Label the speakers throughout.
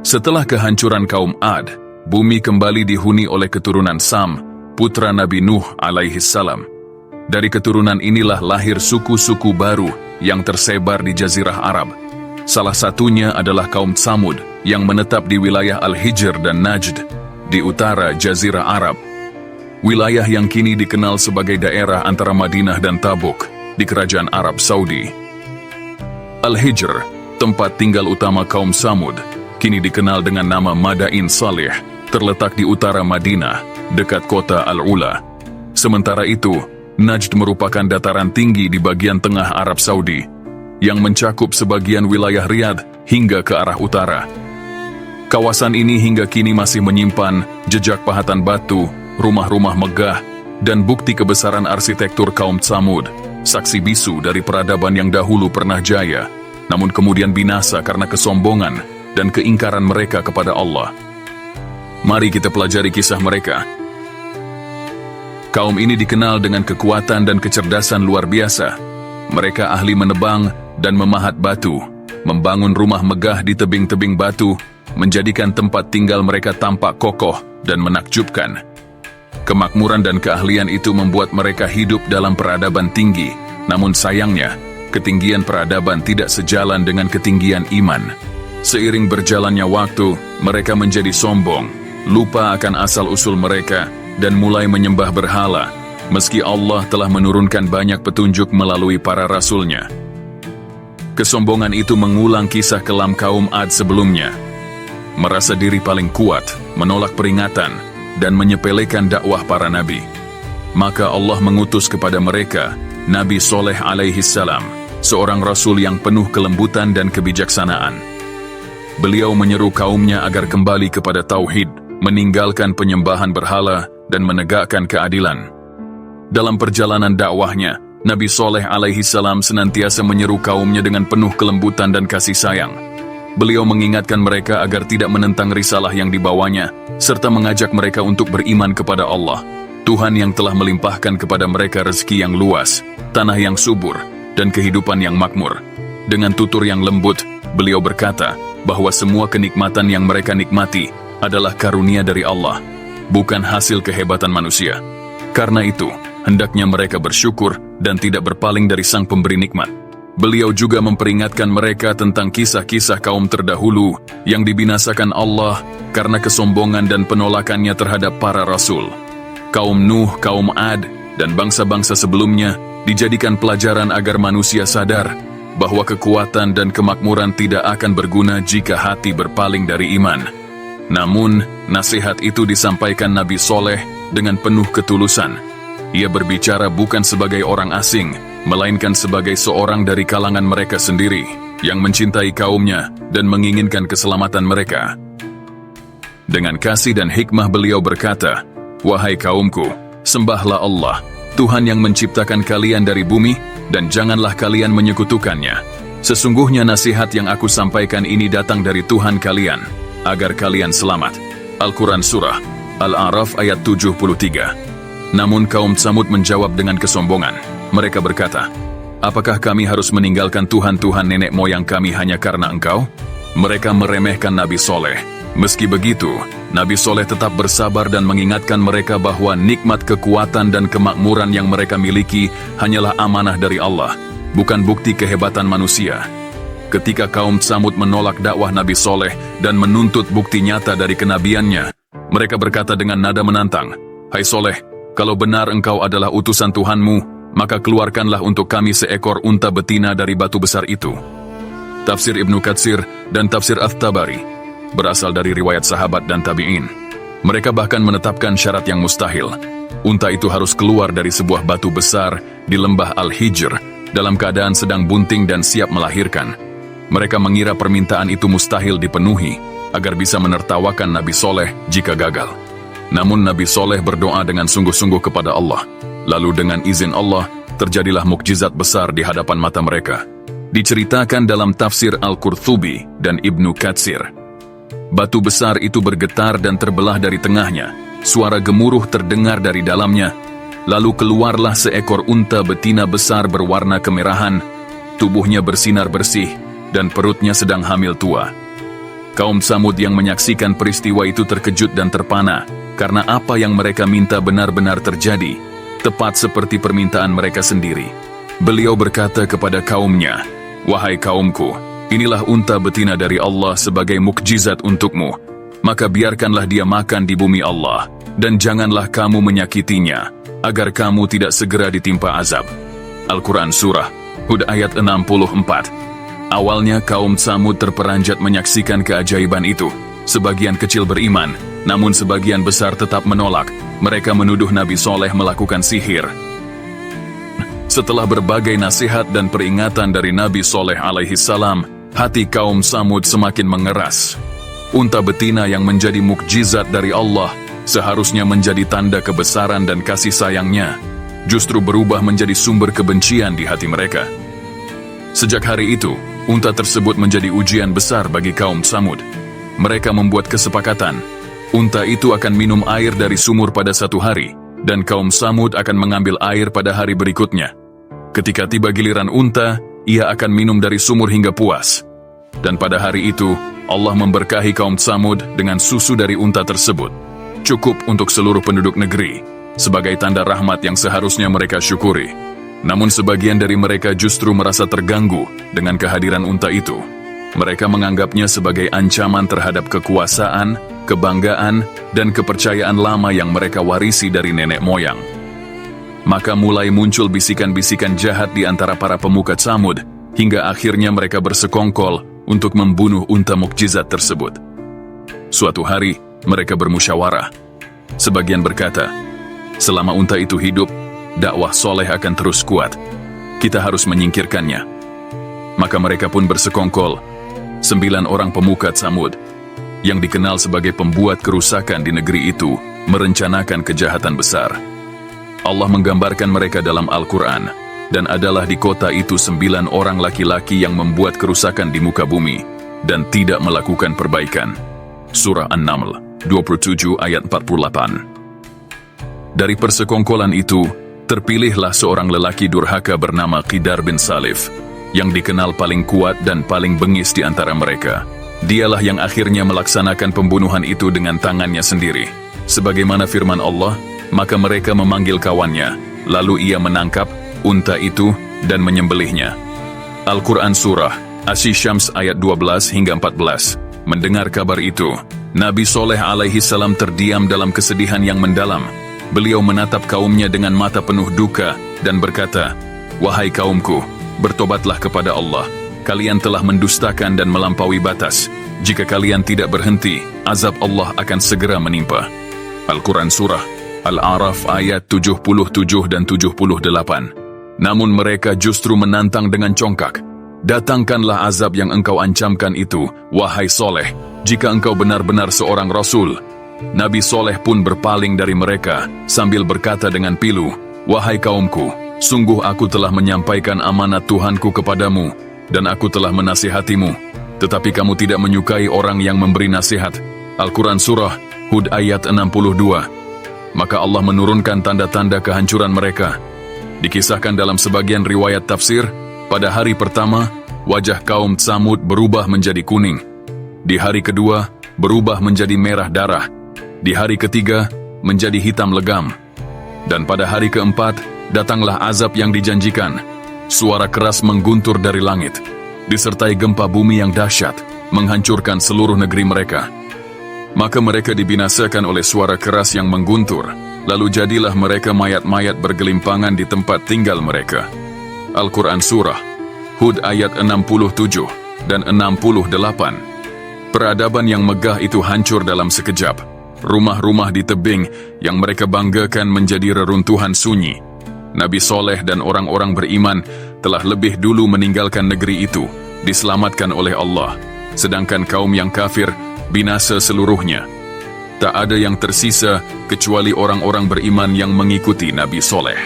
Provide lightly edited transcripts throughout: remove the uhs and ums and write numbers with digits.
Speaker 1: Setelah kehancuran kaum Ad, bumi kembali dihuni oleh keturunan Sam, putra Nabi Nuh alaihi salam. Dari keturunan inilah lahir suku-suku baru yang tersebar di Jazirah Arab. Salah satunya adalah kaum Tsamud yang menetap di wilayah Al-Hijr dan Najd, di utara Jazirah Arab. Wilayah yang kini dikenal sebagai daerah antara Madinah dan Tabuk, di kerajaan Arab Saudi. Al-Hijr, tempat tinggal utama kaum Tsamud, kini dikenal dengan nama Madain Salih, terletak di utara Madinah, dekat kota Al-Ula. Sementara itu, Najd merupakan dataran tinggi di bagian tengah Arab Saudi, yang mencakup sebagian wilayah Riyadh hingga ke arah utara. Kawasan ini hingga kini masih menyimpan jejak pahatan batu, rumah-rumah megah, dan bukti kebesaran arsitektur kaum Tsamud, saksi bisu dari peradaban yang dahulu pernah jaya, namun kemudian binasa karena kesombongan dan keingkaran mereka kepada Allah. Mari kita pelajari kisah mereka. Kaum ini dikenal dengan kekuatan dan kecerdasan luar biasa. Mereka ahli menebang dan memahat batu, membangun rumah megah di tebing-tebing batu, menjadikan tempat tinggal mereka tampak kokoh dan menakjubkan. Kemakmuran dan keahlian itu membuat mereka hidup dalam peradaban tinggi, namun sayangnya, ketinggian peradaban tidak sejalan dengan ketinggian iman. Seiring berjalannya waktu, mereka menjadi sombong, lupa akan asal-usul mereka, dan mulai menyembah berhala, meski Allah telah menurunkan banyak petunjuk melalui para rasulnya. Kesombongan itu mengulang kisah kelam kaum Ad sebelumnya. Merasa diri paling kuat, menolak peringatan, dan menyepelekan dakwah para nabi. Maka Allah mengutus kepada mereka Nabi Soleh alaihi salam, seorang rasul yang penuh kelembutan dan kebijaksanaan. Beliau menyeru kaumnya agar kembali kepada tauhid, meninggalkan penyembahan berhala, dan menegakkan keadilan. Dalam perjalanan dakwahnya, Nabi Soleh alaihi salam senantiasa menyeru kaumnya dengan penuh kelembutan dan kasih sayang. Beliau mengingatkan mereka agar tidak menentang risalah yang dibawanya, serta mengajak mereka untuk beriman kepada Allah, Tuhan yang telah melimpahkan kepada mereka rezeki yang luas, tanah yang subur, dan kehidupan yang makmur. Dengan tutur yang lembut, beliau berkata bahwa semua kenikmatan yang mereka nikmati adalah karunia dari Allah, bukan hasil kehebatan manusia. Karena itu, hendaknya mereka bersyukur dan tidak berpaling dari Sang Pemberi nikmat. Beliau juga memperingatkan mereka tentang kisah-kisah kaum terdahulu yang dibinasakan Allah karena kesombongan dan penolakannya terhadap para rasul. Kaum Nuh, kaum Ad, dan bangsa-bangsa sebelumnya dijadikan pelajaran agar manusia sadar bahwa kekuatan dan kemakmuran tidak akan berguna jika hati berpaling dari iman. Namun, nasihat itu disampaikan Nabi Soleh dengan penuh ketulusan. Ia berbicara bukan sebagai orang asing, melainkan sebagai seorang dari kalangan mereka sendiri, yang mencintai kaumnya dan menginginkan keselamatan mereka. Dengan kasih dan hikmah beliau berkata, "Wahai kaumku, sembahlah Allah, Tuhan yang menciptakan kalian dari bumi, dan janganlah kalian menyekutukannya. Sesungguhnya nasihat yang aku sampaikan ini datang dari Tuhan kalian, agar kalian selamat." Al-Quran Surah Al-A'raf ayat 73. Namun kaum Tsamud menjawab dengan kesombongan. Mereka berkata, "Apakah kami harus meninggalkan Tuhan-Tuhan nenek moyang kami hanya karena engkau?" Mereka meremehkan Nabi Soleh. Meski begitu, Nabi Soleh tetap bersabar dan mengingatkan mereka bahwa nikmat kekuatan dan kemakmuran yang mereka miliki hanyalah amanah dari Allah, bukan bukti kehebatan manusia. Ketika kaum Tsamud menolak dakwah Nabi Soleh dan menuntut bukti nyata dari kenabiannya, mereka berkata dengan nada menantang, "Hai Soleh, kalau benar engkau adalah utusan Tuhanmu, maka keluarkanlah untuk kami seekor unta betina dari batu besar itu." Tafsir Ibnu Katsir dan Tafsir At-Tabari berasal dari riwayat sahabat dan tabi'in. Mereka bahkan menetapkan syarat yang mustahil. Unta itu harus keluar dari sebuah batu besar di lembah Al-Hijr dalam keadaan sedang bunting dan siap melahirkan. Mereka mengira permintaan itu mustahil dipenuhi agar bisa menertawakan Nabi Soleh jika gagal. Namun Nabi Soleh berdoa dengan sungguh-sungguh kepada Allah. Lalu dengan izin Allah, terjadilah mukjizat besar di hadapan mata mereka. Diceritakan dalam tafsir Al-Qurtubi dan Ibnu Katsir. Batu besar itu bergetar dan terbelah dari tengahnya. Suara gemuruh terdengar dari dalamnya. Lalu keluarlah seekor unta betina besar berwarna kemerahan. Tubuhnya bersinar bersih dan perutnya sedang hamil tua. Kaum Tsamud yang menyaksikan peristiwa itu terkejut dan terpana, karena apa yang mereka minta benar-benar terjadi, tepat seperti permintaan mereka sendiri. Beliau berkata kepada kaumnya, "Wahai kaumku, inilah unta betina dari Allah sebagai mukjizat untukmu. Maka biarkanlah dia makan di bumi Allah, dan janganlah kamu menyakitinya, agar kamu tidak segera ditimpa azab." Al-Quran Surah Hud ayat 64. Awalnya kaum Tsamud terperanjat menyaksikan keajaiban itu. Sebagian kecil beriman, namun sebagian besar tetap menolak. Mereka menuduh Nabi Soleh melakukan sihir. Setelah berbagai nasihat dan peringatan dari Nabi Soleh alaihi salam, hati kaum Tsamud semakin mengeras. Unta betina yang menjadi mukjizat dari Allah, seharusnya menjadi tanda kebesaran dan kasih sayangnya, justru berubah menjadi sumber kebencian di hati mereka. Sejak hari itu, unta tersebut menjadi ujian besar bagi kaum Tsamud. Mereka membuat kesepakatan, unta itu akan minum air dari sumur pada satu hari, dan kaum Tsamud akan mengambil air pada hari berikutnya. Ketika tiba giliran unta, ia akan minum dari sumur hingga puas. Dan pada hari itu, Allah memberkahi kaum Tsamud dengan susu dari unta tersebut. Cukup untuk seluruh penduduk negeri, sebagai tanda rahmat yang seharusnya mereka syukuri. Namun sebagian dari mereka justru merasa terganggu dengan kehadiran unta itu. Mereka menganggapnya sebagai ancaman terhadap kekuasaan, kebanggaan, dan kepercayaan lama yang mereka warisi dari nenek moyang. Maka mulai muncul bisikan-bisikan jahat di antara para pemuka Tsamud, hingga akhirnya mereka bersekongkol untuk membunuh unta mukjizat tersebut. Suatu hari, mereka bermusyawarah. Sebagian berkata, selama unta itu hidup, dakwah Soleh akan terus kuat. Kita harus menyingkirkannya. Maka mereka pun bersekongkol. 9 orang pemuka Tsamud, yang dikenal sebagai pembuat kerusakan di negeri itu, merencanakan kejahatan besar. Allah menggambarkan mereka dalam Al-Quran, dan adalah di kota itu 9 orang laki-laki yang membuat kerusakan di muka bumi, dan tidak melakukan perbaikan. Surah An-Naml 27 ayat 48. Dari persekongkolan itu, terpilihlah seorang lelaki durhaka bernama Qidar bin Salif, yang dikenal paling kuat dan paling bengis di antara mereka. Dialah yang akhirnya melaksanakan pembunuhan itu dengan tangannya sendiri. Sebagaimana firman Allah, maka mereka memanggil kawannya, lalu ia menangkap unta itu dan menyembelihnya. Al-Quran Surah Asy-Syams ayat 12 hingga 14. Mendengar kabar itu, Nabi Soleh alaihi salam terdiam dalam kesedihan yang mendalam. Beliau menatap kaumnya dengan mata penuh duka dan berkata, "Wahai kaumku, bertobatlah kepada Allah. Kalian telah mendustakan dan melampaui batas. Jika kalian tidak berhenti, azab Allah akan segera menimpa." Al-Quran Surah Al-A'raf ayat 77 dan 78. Namun mereka justru menantang dengan congkak. "Datangkanlah azab yang engkau ancamkan itu, wahai Soleh, jika engkau benar-benar seorang Rasul." Nabi Soleh pun berpaling dari mereka sambil berkata dengan pilu, "Wahai kaumku, sungguh aku telah menyampaikan amanat Tuhanku kepadamu, dan aku telah menasihatimu, tetapi kamu tidak menyukai orang yang memberi nasihat." Al-Quran Surah Hud ayat 62. Maka Allah menurunkan tanda-tanda kehancuran mereka. Dikisahkan dalam sebagian riwayat tafsir, pada hari pertama, wajah kaum Tsamud berubah menjadi kuning. Di hari kedua, berubah menjadi merah darah. Di hari ketiga, menjadi hitam legam. Dan pada hari keempat, datanglah azab yang dijanjikan. Suara keras mengguntur dari langit, disertai gempa bumi yang dahsyat, menghancurkan seluruh negeri mereka. Maka mereka dibinasakan oleh suara keras yang mengguntur, lalu jadilah mereka mayat-mayat bergelimpangan di tempat tinggal mereka. Al-Quran Surah Hud ayat 67 dan 68. Peradaban yang megah itu hancur dalam sekejap. Rumah-rumah di tebing yang mereka banggakan menjadi reruntuhan sunyi. Nabi Soleh dan orang-orang beriman telah lebih dulu meninggalkan negeri itu, diselamatkan oleh Allah. Sedangkan kaum yang kafir binasa seluruhnya. Tak ada yang tersisa kecuali orang-orang beriman yang mengikuti Nabi Soleh.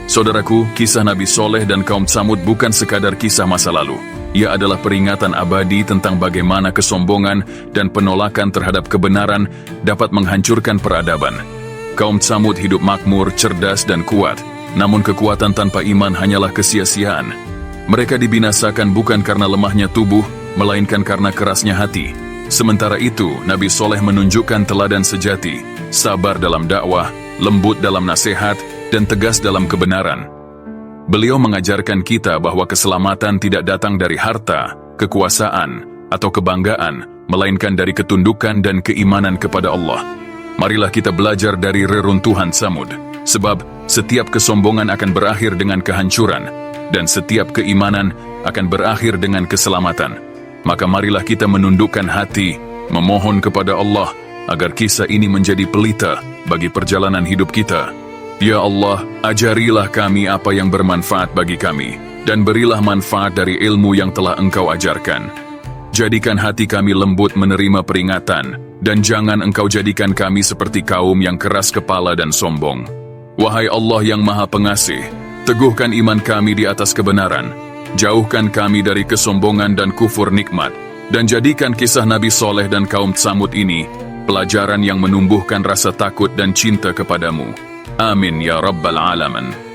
Speaker 1: Saudaraku, kisah Nabi Soleh dan kaum Tsamud bukan sekadar kisah masa lalu. Ia adalah peringatan abadi tentang bagaimana kesombongan dan penolakan terhadap kebenaran dapat menghancurkan peradaban. Kaum Tsamud hidup makmur, cerdas, dan kuat. Namun kekuatan tanpa iman hanyalah kesia-siaan. Mereka dibinasakan bukan karena lemahnya tubuh, melainkan karena kerasnya hati. Sementara itu, Nabi Soleh menunjukkan teladan sejati, sabar dalam dakwah, lembut dalam nasihat, dan tegas dalam kebenaran. Beliau mengajarkan kita bahwa keselamatan tidak datang dari harta, kekuasaan, atau kebanggaan, melainkan dari ketundukan dan keimanan kepada Allah. Marilah kita belajar dari reruntuhan Samud, sebab setiap kesombongan akan berakhir dengan kehancuran, dan setiap keimanan akan berakhir dengan keselamatan. Maka marilah kita menundukkan hati, memohon kepada Allah, agar kisah ini menjadi pelita bagi perjalanan hidup kita. Ya Allah, ajarilah kami apa yang bermanfaat bagi kami, dan berilah manfaat dari ilmu yang telah Engkau ajarkan. Jadikan hati kami lembut menerima peringatan, dan jangan Engkau jadikan kami seperti kaum yang keras kepala dan sombong. Wahai Allah yang Maha Pengasih, teguhkan iman kami di atas kebenaran, jauhkan kami dari kesombongan dan kufur nikmat, dan jadikan kisah Nabi Soleh dan kaum Tsamud ini pelajaran yang menumbuhkan rasa takut dan cinta kepadamu. Amin ya Rabbal Alamin.